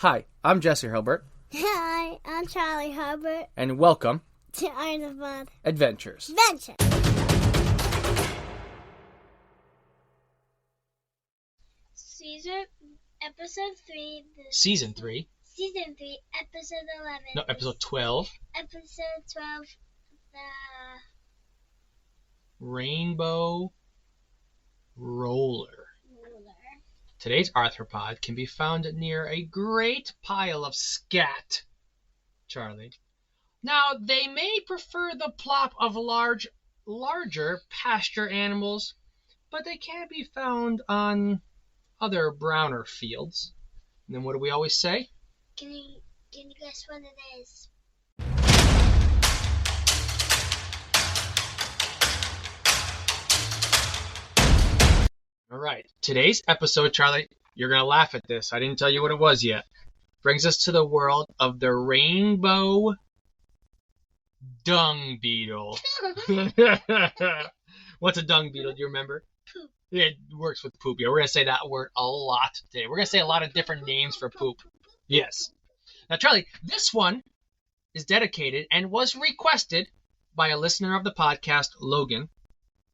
Hi, I'm Jesse Hilbert. Hi, I'm Charlie Herbert. And welcome to Arthropod Adventures. Episode 3. Season 3. Season 3, Episode 11. No, Episode 12. Episode 12, the Rainbow Roller. Today's arthropod can be found near a great pile of scat, Charlie. Now, they may prefer the plop of larger pasture animals, but they can be found on other browner fields. And then what do we always say? Can you guess what it is? All right. Today's episode, Charlie, you're going to laugh at this. I didn't tell you what it was yet. Brings us to the world of the rainbow dung beetle. What's a dung beetle? Do you remember? Poop. It works with poop. Yeah, we're going to say that word a lot today. We're going to say a lot of different names for poop. Yes. Now, Charlie, this one is dedicated and was requested by a listener of the podcast, Logan.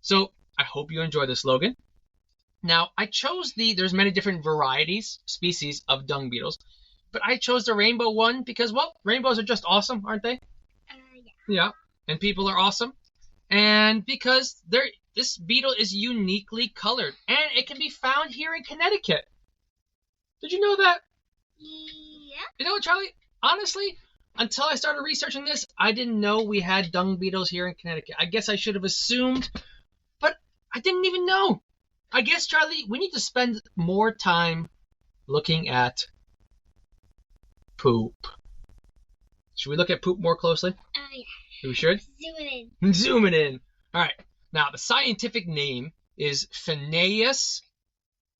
So I hope you enjoy this, Logan. Now, I chose there's many different species of dung beetles, but I chose the rainbow one because, well, rainbows are just awesome, aren't they? Yeah, and people are awesome. And because this beetle is uniquely colored, and it can be found here in Connecticut. Did you know that? Yeah. You know what, Charlie? Honestly, until I started researching this, I didn't know we had dung beetles here in Connecticut. I guess I should have assumed, but I didn't even know. I guess, Charlie, we need to spend more time looking at poop. Should we look at poop more closely? Yeah. We should? Zooming in. All right. Now, the scientific name is Phaneus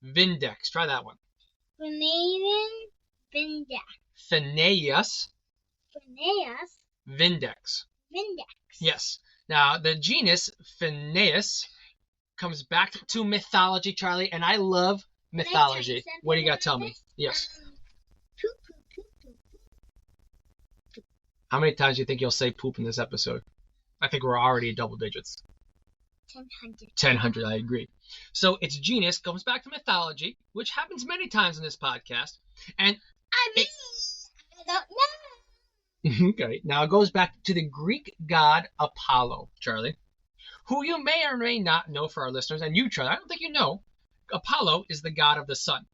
vindex. Try that one. Phaneus vindex. Yes. Now, the genus Phaneus comes back to mythology, Charlie, and I love mythology. What do you got to tell me? Yes. How many times do you think you'll say poop in this episode? I think we're already double digits. 1,000, I agree. So its genus comes back to mythology, which happens many times in this podcast. And I don't know. Okay, now it goes back to the Greek god Apollo, Charlie, who you may or may not know for our listeners, and you, Charlie, I don't think you know. Apollo is the god of the sun.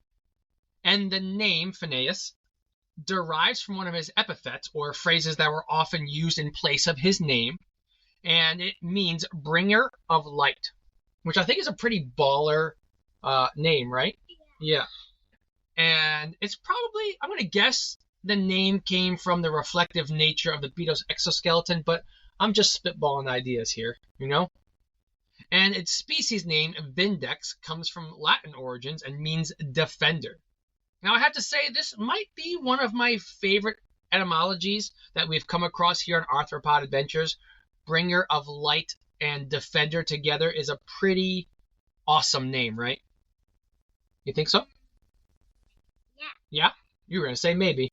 And the name Phaneus derives from one of his epithets, or phrases that were often used in place of his name, and it means bringer of light, which I think is a pretty baller name, right? Yeah. And it's probably, I'm going to guess the name came from the reflective nature of the beetle's exoskeleton, but I'm just spitballing ideas here, you know? And its species name, vindex, comes from Latin origins and means defender. Now, I have to say, this might be one of my favorite etymologies that we've come across here on Arthropod Adventures. Bringer of light and defender together is a pretty awesome name, right? You think so? Yeah. Yeah? You were going to say maybe.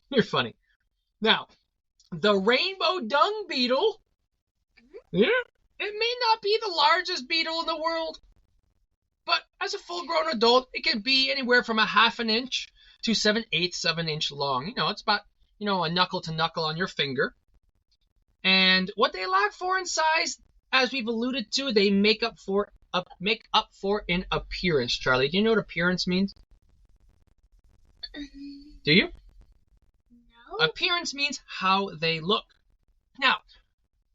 You're funny. Now, the rainbow dung beetle, yeah, it may not be the largest beetle in the world, but as a full-grown adult, it can be anywhere from a half an inch to 7/8 of an inch long. You know, it's about, a knuckle to knuckle on your finger. And what they lack for in size, as we've alluded to, they make up for in appearance, Charlie. Do you know what appearance means? Do you? No. Appearance means how they look. Now,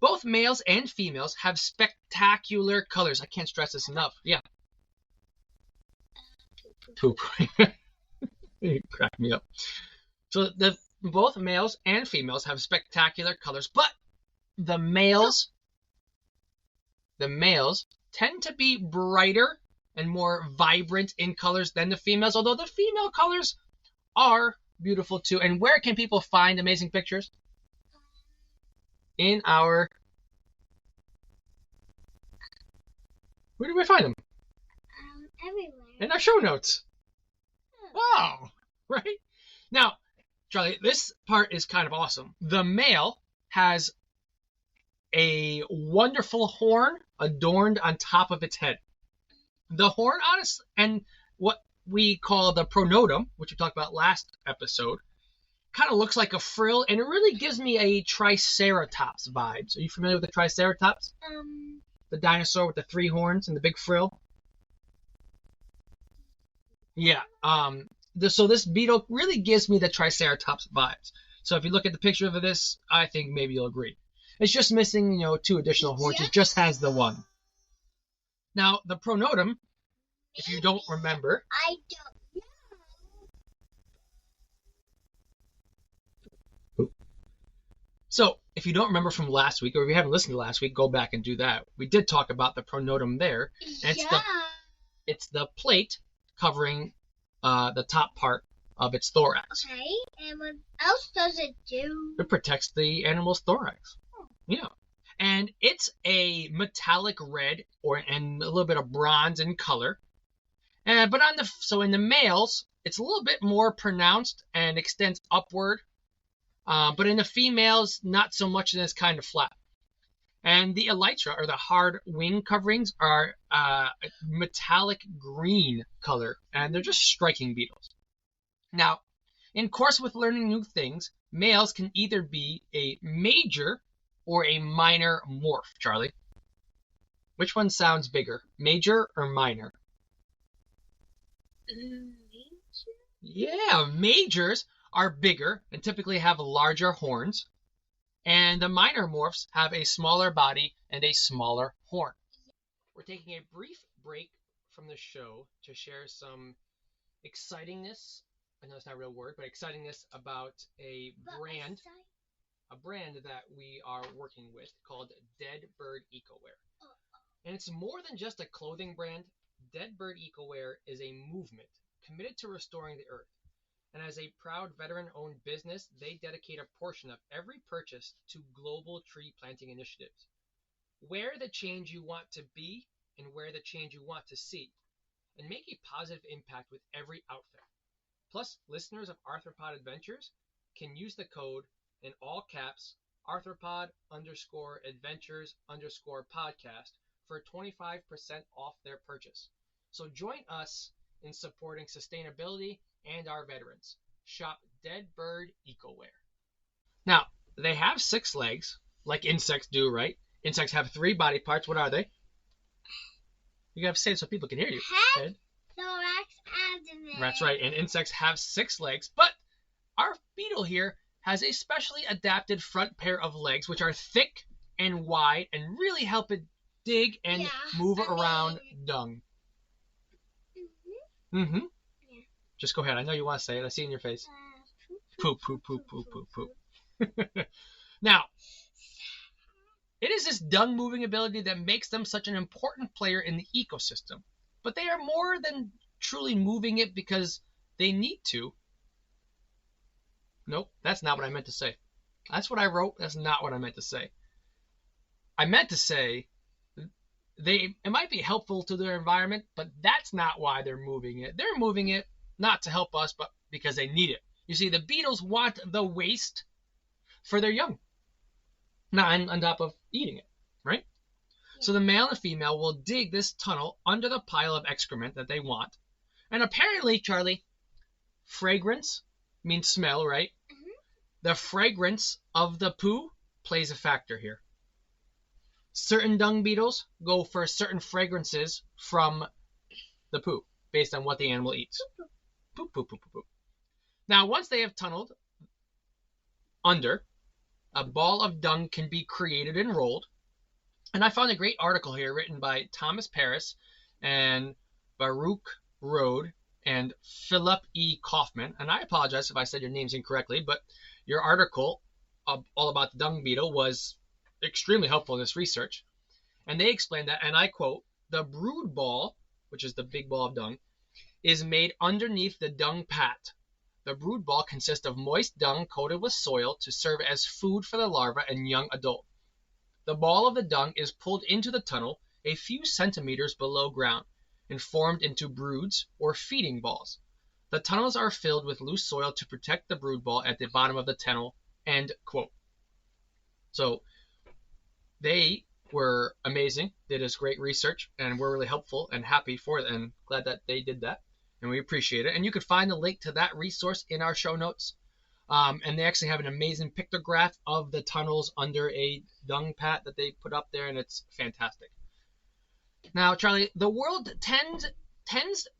both males and females have spectacular colors. I can't stress this enough. Yeah. Poop. You crack me up. So both males and females have spectacular colors, but the males tend to be brighter and more vibrant in colors than the females, although the female colors are beautiful too. And where can people find amazing pictures? In our... Where do we find them? Everywhere. In our show notes. Wow. Right? Charlie, this part is kind of awesome. The male has a wonderful horn adorned on top of its head. The horn, honest, and what we call the pronotum, which we talked about last episode, kind of looks like a frill, and it really gives me a Triceratops vibes. Are you familiar with the Triceratops? The dinosaur with the 3 horns and the big frill? Yeah. So this beetle really gives me the Triceratops vibes. So if you look at the picture of this, I think maybe you'll agree. It's just missing, 2 additional horns. It just has the 1. Now, the pronotum, if you don't remember, I don't know. So, if you don't remember from last week, or if you haven't listened to last week, go back and do that. We did talk about the pronotum there. And it's the plate covering the top part of its thorax. Okay, and what else does it do? It protects the animal's thorax. Yeah. And it's a metallic red and a little bit of bronze in color. But in the males, it's a little bit more pronounced and extends upward. But in the females, not so much, and it's kind of flat. And the elytra, or the hard wing coverings, are metallic green color, and they're just striking beetles. Now, in course with learning new things, males can either be a major or a minor morph, Charlie. Which one sounds bigger, major or minor? Major? Yeah, majors are bigger and typically have larger horns, and the minor morphs have a smaller body and a smaller horn. We're taking a brief break from the show to share some excitingness. I know it's not a real word, but excitingness about a brand that we are working with called Dead Bird EcoWear. And it's more than just a clothing brand. Dead Bird EcoWear is a movement committed to restoring the earth. And as a proud veteran-owned business, they dedicate a portion of every purchase to global tree planting initiatives. Wear the change you want to be and wear the change you want to see, and make a positive impact with every outfit. Plus, listeners of Arthropod Adventures can use the code in all caps arthropod_adventures_podcast for 25% off their purchase. So join us in supporting sustainability and our veterans. Shop Dead Bird EcoWear. Now, they have 6 legs, like insects do, right? Insects have 3 body parts. What are they? You gotta say it so people can hear you. Head, thorax, abdomen. That's right, and insects have 6 legs, but our beetle here has a specially adapted front pair of legs, which are thick and wide and really help it dig and move around dung. Mm-hmm. Yeah. Just go ahead. I know you want to say it. I see it in your face. Poop, poop, poop, poop, poop, poop. Now, it is this dung moving ability that makes them such an important player in the ecosystem. But they are more than truly moving it because they need to. Nope, that's not what I meant to say. That's what I wrote. That's not what I meant to say. I meant to say it might be helpful to their environment, but that's not why they're moving it. They're moving it not to help us, but because they need it. You see, the beetles want the waste for their young, not on top of eating it, right? Yeah. So the male and female will dig this tunnel under the pile of excrement that they want. And apparently, Charlie, fragrance means smell, right? Mm-hmm. The fragrance of the poo plays a factor here. Certain dung beetles go for certain fragrances from the poo based on what the animal eats. Poop, poop, poop, poop, poop. Now, once they have tunneled under, a ball of dung can be created and rolled. And I found a great article here written by Thomas Paris and Baruch Rode and Philip E. Kaufman. And I apologize if I said your names incorrectly, but your article all about the dung beetle was extremely helpful in this research. And they explained that, and I quote, "The brood ball," which is the big ball of dung, "is made underneath the dung pat. The brood ball consists of moist dung coated with soil to serve as food for the larva and young adult. The ball of the dung is pulled into the tunnel a few centimeters below ground and formed into broods or feeding balls. The tunnels are filled with loose soil to protect the brood ball at the bottom of the tunnel, end quote. So they were amazing, did us great research, and we're really helpful and happy for it, and glad that they did that, and we appreciate it. And you can find the link to that resource in our show notes. And they actually have an amazing pictograph of the tunnels under a dung pat that they put up there, and it's fantastic. Now, Charlie, the world tends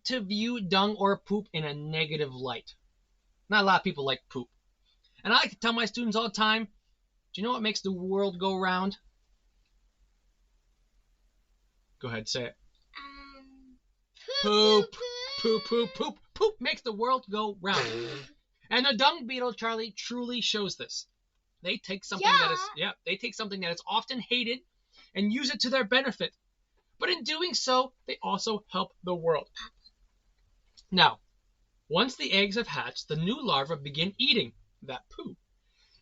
to view dung or poop in a negative light. Not a lot of people like poop. And I like to tell my students all the time, do you know what makes the world go round? Go ahead, say it. Poop. Poop makes the world go round. And the dung beetle, Charlie, truly shows this. They take something they take something that is often hated and use it to their benefit. But in doing so, they also help the world. Now, once the eggs have hatched, the new larvae begin eating that poo.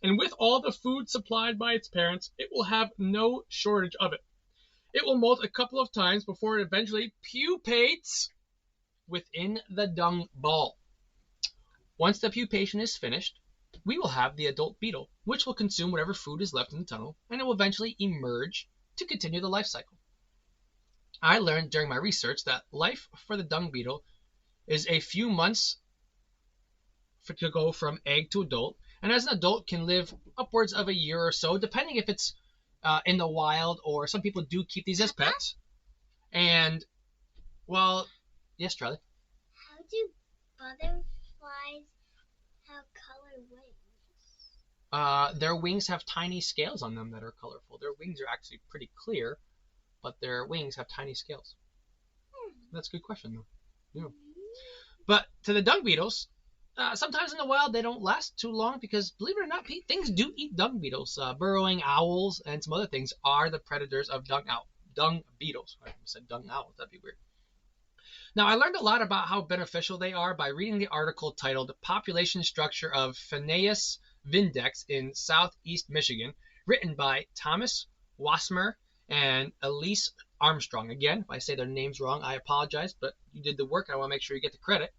And with all the food supplied by its parents, it will have no shortage of it. It will molt a couple of times before it eventually pupates within the dung ball. Once the pupation is finished, we will have the adult beetle, which will consume whatever food is left in the tunnel, and it will eventually emerge to continue the life cycle. I learned during my research that life for the dung beetle is a few months to go from egg to adult, and as an adult can live upwards of a year or so, depending if it's in the wild, or some people do keep these as pets. And, well, yes, Charlie? How do butterflies have colored wings? Their wings have tiny scales on them that are colorful. Their wings are actually pretty clear, but their wings have tiny scales. That's a good question, though. Yeah. But to the dung beetles, sometimes in the wild they don't last too long because, believe it or not, Pete, things do eat dung beetles. Burrowing owls and some other things are the predators of dung beetles. I said dung owls. That'd be weird. Now, I learned a lot about how beneficial they are by reading the article titled Population Structure of Phaneus vindex in Southeast Michigan, written by Thomas Wasmer and Elise Armstrong. Again, if I say their names wrong, I apologize, but you did the work. I want to make sure you get the credit.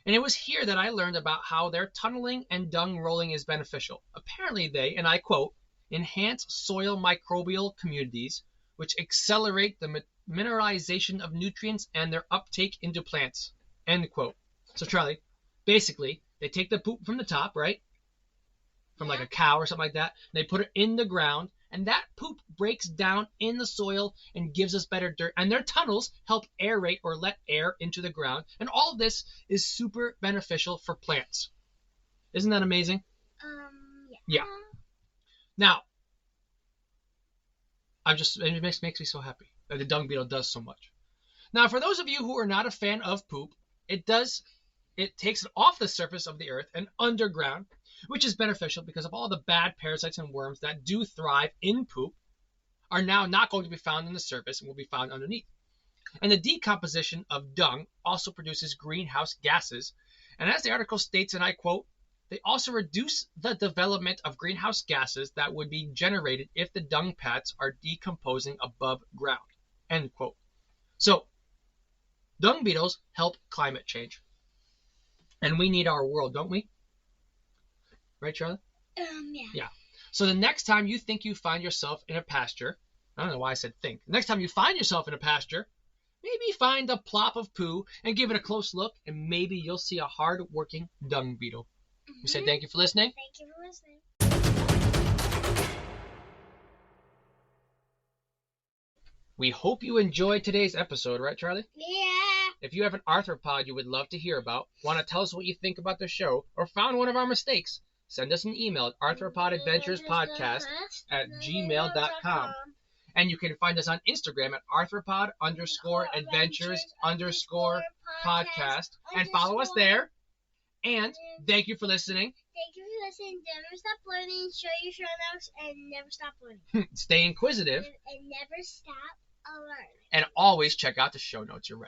And it was here that I learned about how their tunneling and dung rolling is beneficial. Apparently they, and I quote, enhance soil microbial communities, which accelerate the mineralization of nutrients and their uptake into plants, end quote. So, Charlie, basically, they take the poop from the top, right? From like a cow or something like that. And they put it in the ground, and that poop breaks down in the soil and gives us better dirt. And their tunnels help aerate or let air into the ground. And all of this is super beneficial for plants. Isn't that amazing? Yeah. Now, it makes me so happy that the dung beetle does so much. Now, for those of you who are not a fan of poop, it takes it off the surface of the earth and underground, which is beneficial because of all the bad parasites and worms that do thrive in poop are now not going to be found on the surface and will be found underneath. And the decomposition of dung also produces greenhouse gases. And as the article states, and I quote, they also reduce the development of greenhouse gases that would be generated if the dung pats are decomposing above ground, end quote. So, dung beetles help climate change. And we need our world, don't we? Right, Charlie? Yeah. So the next time you think you find yourself in a pasture, I don't know why I said think. Next time you find yourself in a pasture, maybe find a plop of poo and give it a close look, and maybe you'll see a hard-working dung beetle. We say thank you for listening. Thank you for listening. We hope you enjoyed today's episode, right, Charlie? Yeah. If you have an arthropod you would love to hear about, want to tell us what you think about the show, or found one of our mistakes, send us an email at arthropodadventurespodcast@gmail.com. And you can find us on Instagram at arthropod_adventures_podcast and follow us there. And thank you for listening. Thank you for listening. Never stop learning. Show your show notes and never stop learning. Stay inquisitive. And never stop learning. And always check out the show notes. You're right.